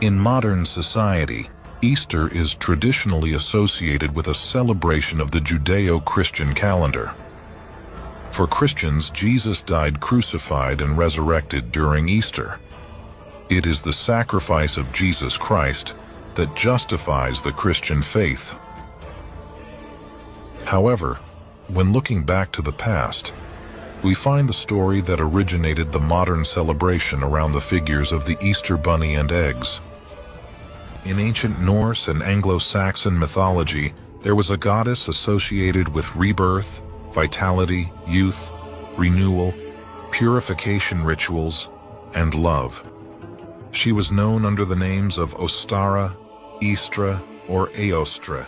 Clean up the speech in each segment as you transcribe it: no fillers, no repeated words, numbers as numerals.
In modern society, Easter is traditionally associated with a celebration of the Judeo-Christian calendar. For Christians, Jesus died crucified and resurrected during Easter. It is the sacrifice of Jesus Christ that justifies the Christian faith. However, when looking back to the past, we find the story that originated the modern celebration around the figures of the Easter bunny and eggs. In ancient Norse and Anglo-Saxon mythology, there was a goddess associated with rebirth, vitality, youth, renewal, purification rituals, and love. She was known under the names of Ostara, Istra, or Eostre.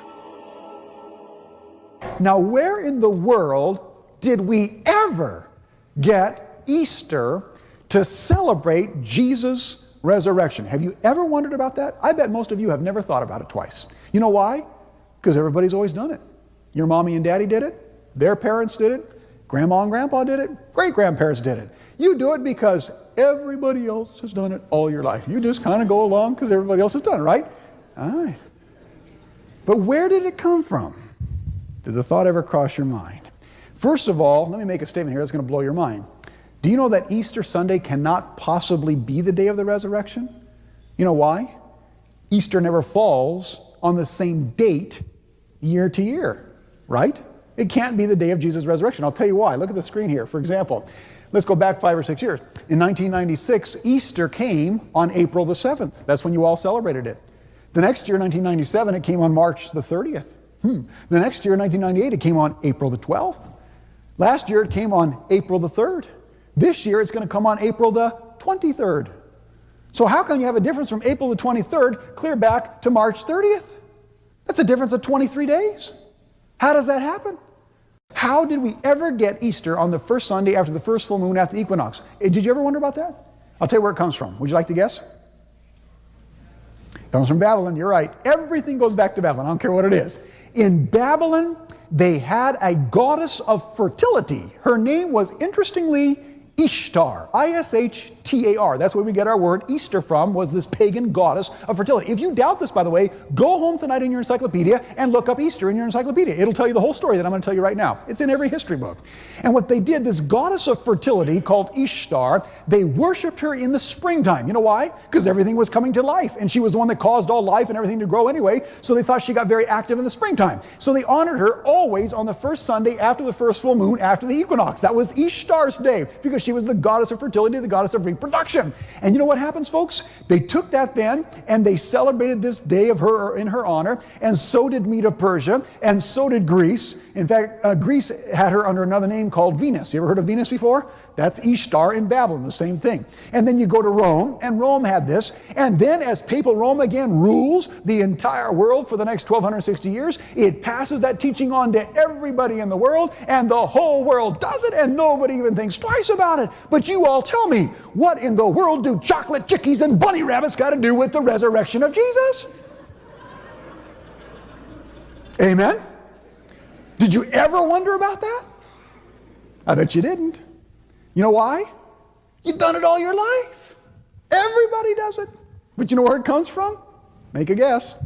Now, where in the world did we ever get Easter to celebrate Jesus' resurrection? Have you ever wondered about that? I bet most of you have never thought about it twice. You know why? Because everybody's always done it. Your mommy and daddy did it. Their parents did it. Grandma and grandpa did it. Great-grandparents did it. You do it because everybody else has done it all your life. You just kind of go along because everybody else has done it, right? All right. But where did it come from? Did the thought ever cross your mind? First of all, let me make a statement here that's going to blow your mind. Do you know that Easter Sunday cannot possibly be the day of the resurrection? You know why? Easter never falls on the same date year to year, right? It can't be the day of Jesus' resurrection. I'll tell you why. Look at the screen here. For example, let's go back 5 or 6 years. In 1996, Easter came on April the 7th. That's when you all celebrated it. The next year, 1997, it came on March the 30th. The next year, 1998, it came on April the 12th. Last year, it came on April the 3rd. This year, it's going to come on April the 23rd. So how can you have a difference from April the 23rd clear back to March 30th? That's a difference of 23 days. How does that happen? How did we ever get Easter on the first Sunday after the first full moon after the equinox? Did you ever wonder about that? I'll tell you where it comes from. Would you like to guess? It comes from Babylon. You're right. Everything goes back to Babylon. I don't care what it is. In Babylon, they had a goddess of fertility. Her name was, interestingly, Ishtar, I-S-H-T-A-R. That's where we get our word Easter from, was this pagan goddess of fertility. If you doubt this, by the way, go home tonight in your encyclopedia and look up Easter in your encyclopedia. It'll tell you the whole story that I'm going to tell you right now. It's in every history book. And what they did, this goddess of fertility called Ishtar, they worshipped her in the springtime. You know why? Because everything was coming to life, and she was the one that caused all life and everything to grow anyway, so they thought she got very active in the springtime. So they honored her always on the first Sunday after the first full moon after the equinox. That was Ishtar's day, because she was the goddess of fertility, the goddess of reproduction. And you know what happens, folks? They took that then and they celebrated this day of her in her honor, and so did Medo-Persia, and so did Greece. In fact, Greece had her under another name called Venus. You ever heard of Venus before? That's Ishtar in Babylon, the same thing. And then you go to Rome, and Rome had this. And then as papal Rome again rules the entire world for the next 1260 years, it passes that teaching on to everybody in the world, and the whole world does it, and nobody even thinks twice about it. But you all tell me, what in the world do chocolate chickies and bunny rabbits got to do with the resurrection of Jesus? Amen? Did you ever wonder about that? I bet you didn't. You know why? You've done it all your life. Everybody does it. But you know where it comes from? Make a guess.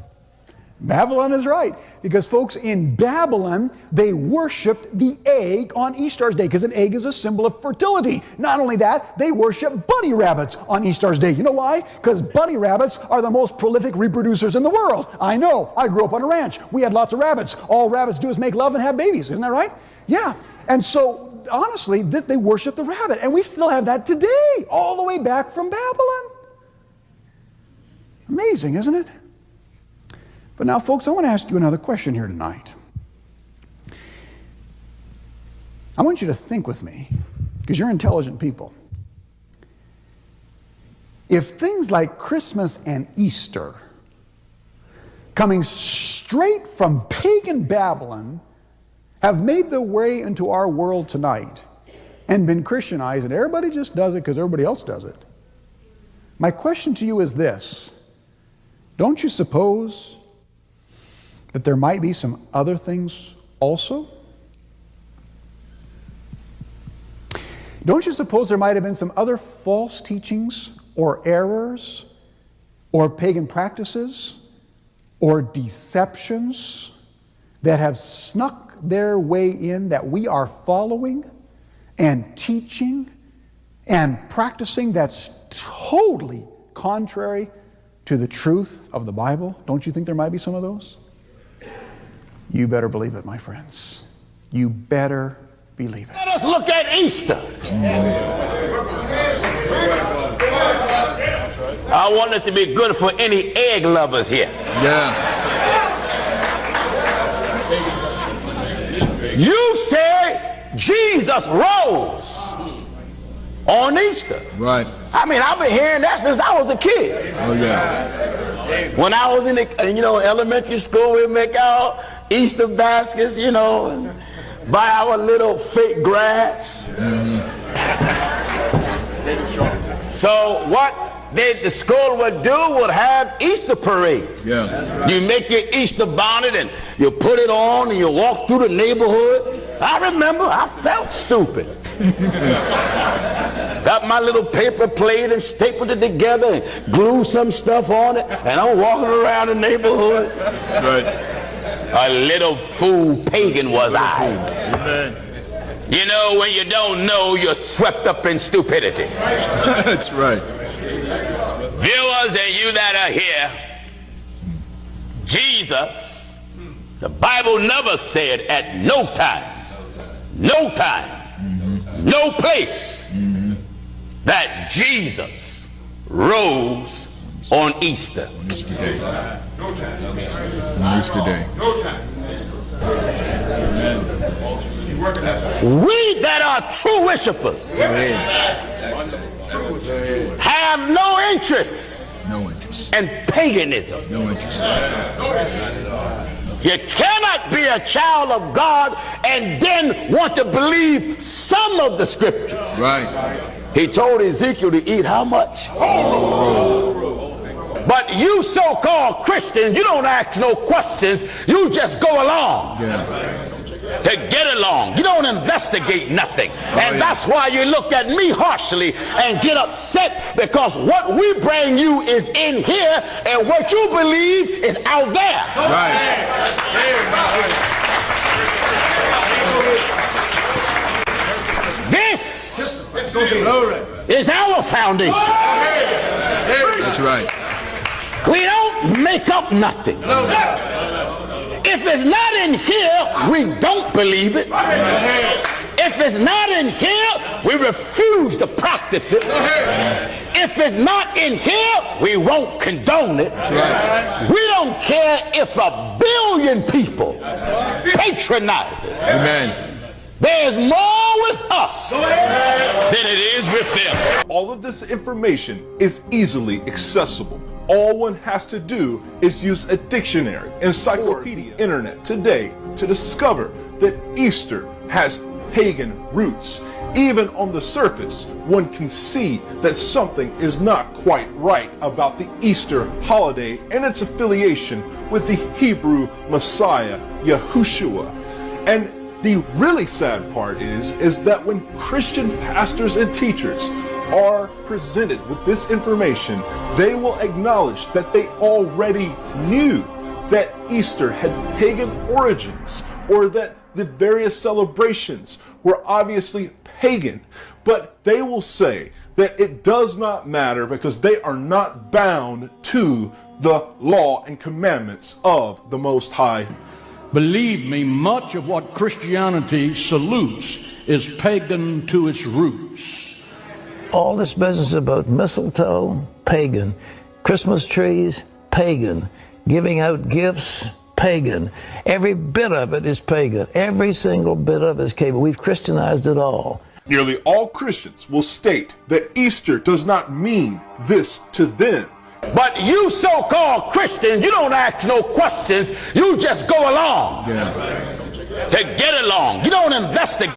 Babylon is right. Because folks, in Babylon, they worshipped the egg on Easter's day, because an egg is a symbol of fertility. Not only that, they worship bunny rabbits on Easter's day. You know why? Because bunny rabbits are the most prolific reproducers in the world. I know. I grew up on a ranch. We had lots of rabbits. All rabbits do is make love and have babies. Isn't that right? Yeah. And so, honestly, they worship the rabbit. And we still have that today, all the way back from Babylon. Amazing, isn't it? But now, folks, I want to ask you another question here tonight. I want you to think with me, because you're intelligent people. If things like Christmas and Easter, coming straight from pagan Babylon, have made their way into our world tonight and been Christianized, and everybody just does it because everybody else does it, my question to you is this: don't you suppose that there might be some other things also? Don't you suppose there might have been some other false teachings or errors or pagan practices or deceptions that have snuck their way in that we are following and teaching and practicing that's totally contrary to the truth of the Bible? Don't you think there might be some of those? You better believe it, my friends. You better believe it. Let us look at Easter. I want it to be good for any egg lovers here. Yeah. You say Jesus rose on Easter. Right. I mean, I've been hearing that since I was a kid. Oh, yeah. When I was in the, elementary school, we'd make our Easter baskets, and buy our little fake grass. So what the school would do would have Easter parades. Yeah. You make your Easter bonnet and you put it on and you walk through the neighborhood. I remember I felt stupid. Got my little paper plate and stapled it together and glued some stuff on it, and I'm walking around the neighborhood. That's right. A little fool pagan was I. Amen. When you don't know, you're swept up in stupidity. That's right. Viewers and you that are here, Jesus, the Bible never said at no time, no place, that Jesus rose on Easter. On Easter Day. No time. On Easter Day. No time. We that are true worshipers have no interest in paganism. No interest. You cannot be a child of God and then want to believe some of the scriptures. Right. He told Ezekiel to eat how much? But you so-called Christians, you don't ask no questions. You just go along. Yeah. To get along. You don't investigate nothing. And that's why you look at me harshly and get upset, because what we bring you is in here and what you believe is out there. Right. This is our foundation. That's right. We don't make up nothing. If it's not in here, we don't believe it. If it's not in here, we refuse to practice it. If it's not in here, we won't condone it. We don't care if 1 billion people patronize it. Amen. There's more with us than it is with them. All of this information is easily accessible. All one has to do is use a dictionary, encyclopedia, internet today to discover that Easter has pagan roots. Even on the surface, one can see that something is not quite right about the Easter holiday and its affiliation with the Hebrew Messiah, Yahushua. And the really sad part is that when Christian pastors and teachers are presented with this information, they will acknowledge that they already knew that Easter had pagan origins, or that the various celebrations were obviously pagan, but they will say that it does not matter because they are not bound to the law and commandments of the Most High. Believe me, much of what Christianity salutes is pagan to its roots. All this business about mistletoe, pagan. Christmas trees, pagan. Giving out gifts, pagan. Every bit of it is pagan. Every single bit of it is pagan. We've Christianized it all. Nearly all Christians will state that Easter does not mean this to them. But you so-called Christians, you don't ask no questions. You just go along. Yeah. To get along. You don't investigate.